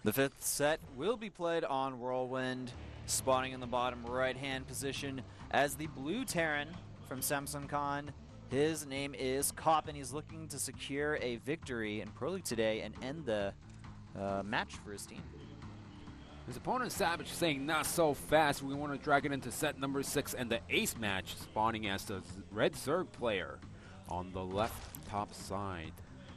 The fifth set will be played on Whirlwind, spawning in the bottom right-hand position as the blue Terran from Samsung Khan. His name is kOp, and he's looking to secure a victory in Pro League today and end the match for his team. His opponent Savage saying not so fast. We want to drag it into set number 6 and the ace match, spawning as the red Zerg player on the left top side.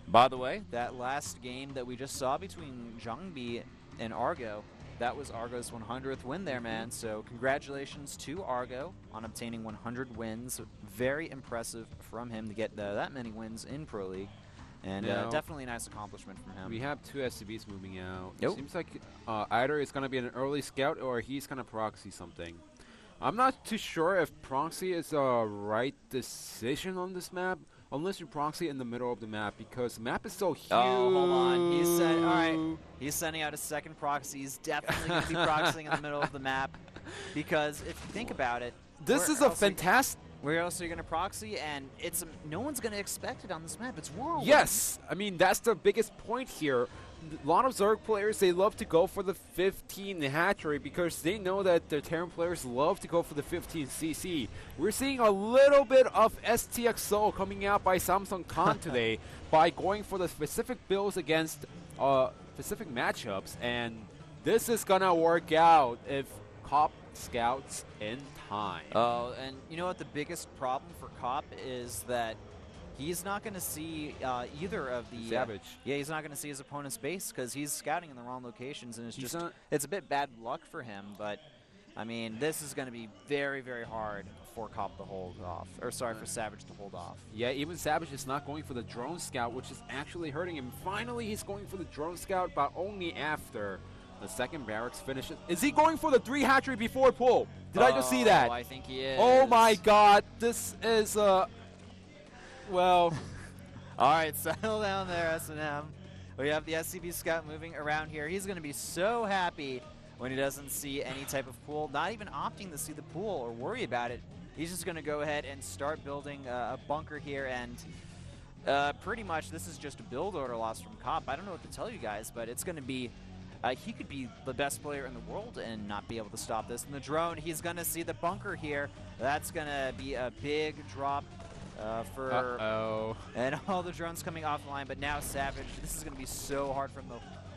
By the way, that last game that we just saw between Zhangbi and Argo, that was Argo's 100th win there, man. So congratulations to Argo on obtaining 100 wins. Very impressive from him to get that many wins in Pro League. And definitely a nice accomplishment from him. We have two SCBs moving out. Yep. Seems like either it's going to be an early scout or he's going to proxy something. I'm not too sure if proxy is a right decision on this map, unless you proxy in the middle of the map, because the map is so huge. Oh, hold on. He said, all right, he's sending out a second proxy. He's definitely going to be proxying in the middle of the map, because if you think about it, this is a fantastic... Where else are you going to proxy? And it's no one's going to expect it on this map. It's Whirlwind. Yes! I mean, that's the biggest point here. A lot of Zerg players, they love to go for the 15 hatchery because they know that the Terran players love to go for the 15 CC. We're seeing a little bit of STXO coming out by Samsung Khan today by going for the specific builds against specific matchups, and this is going to work out if kOp scouts in time. Oh, and you know what the biggest problem for kOp is that he's not going to see either of the... Savage. Yeah, he's not going to see his opponent's base because he's scouting in the wrong locations, and it's a bit bad luck for him, but I mean, this is going to be very, very hard for kOp to hold off, or sorry, for Savage to hold off. Yeah, even Savage is not going for the drone scout, which is actually hurting him. Finally, he's going for the drone scout, but only after the second barracks finishes. Is he going for the 3 hatchery before pull? Did I just see that? I think he is. Oh my god, this is well. Alright, settle down there, S&M. We have the SCB scout moving around here. He's going to be so happy when he doesn't see any type of pool, not even opting to see the pool or worry about it. He's just going to go ahead and start building a bunker here, and pretty much this is just a build order loss from kOp. I don't know what to tell you guys, but it's going to be... he could be the best player in the world and not be able to stop this. And the drone, he's going to see the bunker here. That's going to be a big drop for... And all the drones coming offline, but now Savage, this is going to be so hard for him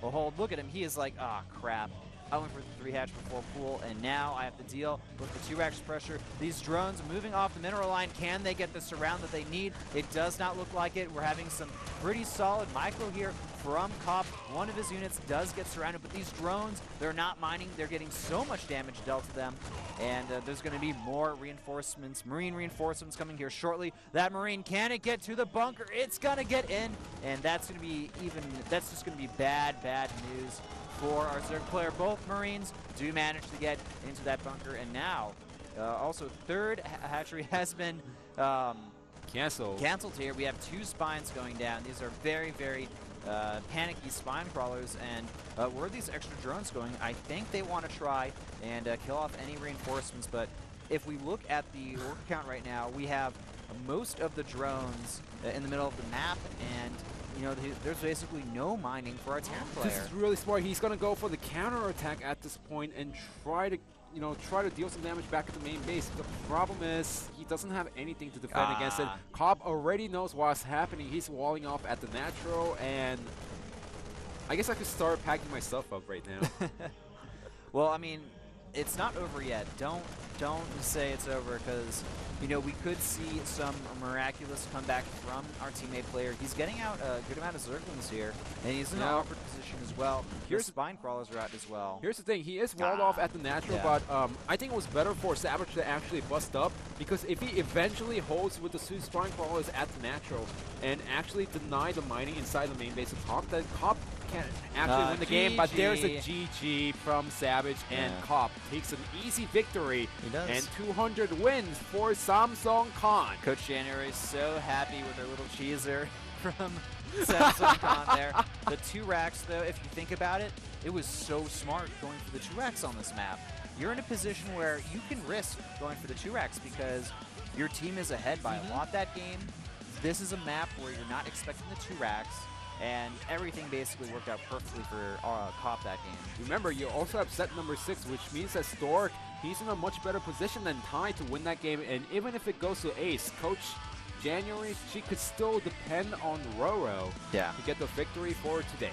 to hold. Look at him. He is like, ah, crap. I went for the 3 hatch before pool, and now I have to deal with the 2 racks pressure. These drones moving off the mineral line. Can they get the surround that they need? It does not look like it. We're having some pretty solid micro here from kOp. One of his units does get surrounded, but these drones, they're not mining. They're getting so much damage dealt to them, and there's going to be more reinforcements, marine reinforcements coming here shortly. That marine, can it get to the bunker? It's going to get in, and that's going to be that's just going to be bad, bad news for our Zerg player. Both Marines do manage to get into that bunker, and now also third hatchery has been canceled here. We have 2 spines going down. These are very, very panicky spine crawlers, and where are these extra drones going? I think they want to try and kill off any reinforcements, but if we look at the worker count right now, we have most of the drones in the middle of the map, and you know, there's basically no mining for our Terran player. This is really smart. He's going to go for the counter attack at this point and try to deal some damage back at the main base. The problem is he doesn't have anything to defend against it. kOp already knows what's happening. He's walling off at the natural, and I guess I could start packing myself up right now. Well, I mean, it's not over yet. Don't say it's over, because you know, we could see some miraculous comeback from our teammate player. He's getting out a good amount of Zerglings here, and he's in an awkward position as well. Here's spine crawlers are out as well. Here's the thing, he is walled off at the natural, but I think it was better for Savage to actually bust up, because if he eventually holds with the 2 spine crawlers at the natural and actually deny the mining inside the main base of kOp, then kOp can't actually win the game, but there's a GG from Savage, and kOp takes an easy victory and 200 wins for Samsung Khan. Coach January is so happy with her little cheeser from Samsung Khan there. The 2 racks, though, if you think about it, it was so smart going for the 2 racks on this map. You're in a position where you can risk going for the 2 racks because your team is ahead by a lot that game. This is a map where you're not expecting the 2 racks. and everything basically worked out perfectly for kOp that game. Remember, you also have set number 6, which means that Stork, he's in a much better position than Ty to win that game, and even if it goes to ace, Coach January, she could still depend on Roro to get the victory for today.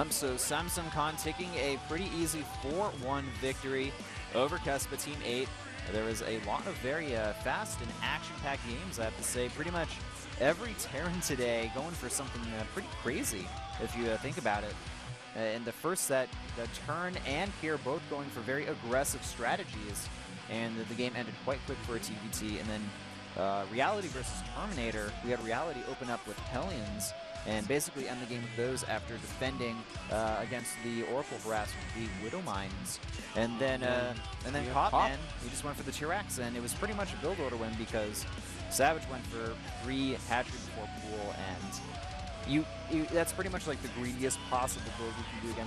So Samsung Khan taking a pretty easy 4-1 victory over Kespa Team 8. There was a lot of very fast and action-packed games, I have to say. Pretty much every Terran today going for something pretty crazy, if you think about it. In the first set, the Turn and Kier both going for very aggressive strategies, and the game ended quite quick for a TvT. And then Reality versus Terminator, we had Reality open up with Hellions and basically end the game with those after defending against the Oracle harassment, the Widow Mines. And then kOp, man, he just went for the T-Rex, and it was pretty much a build order win because Savage went for 3 hatchery before pool, and that's pretty much like the greediest possible build you can do against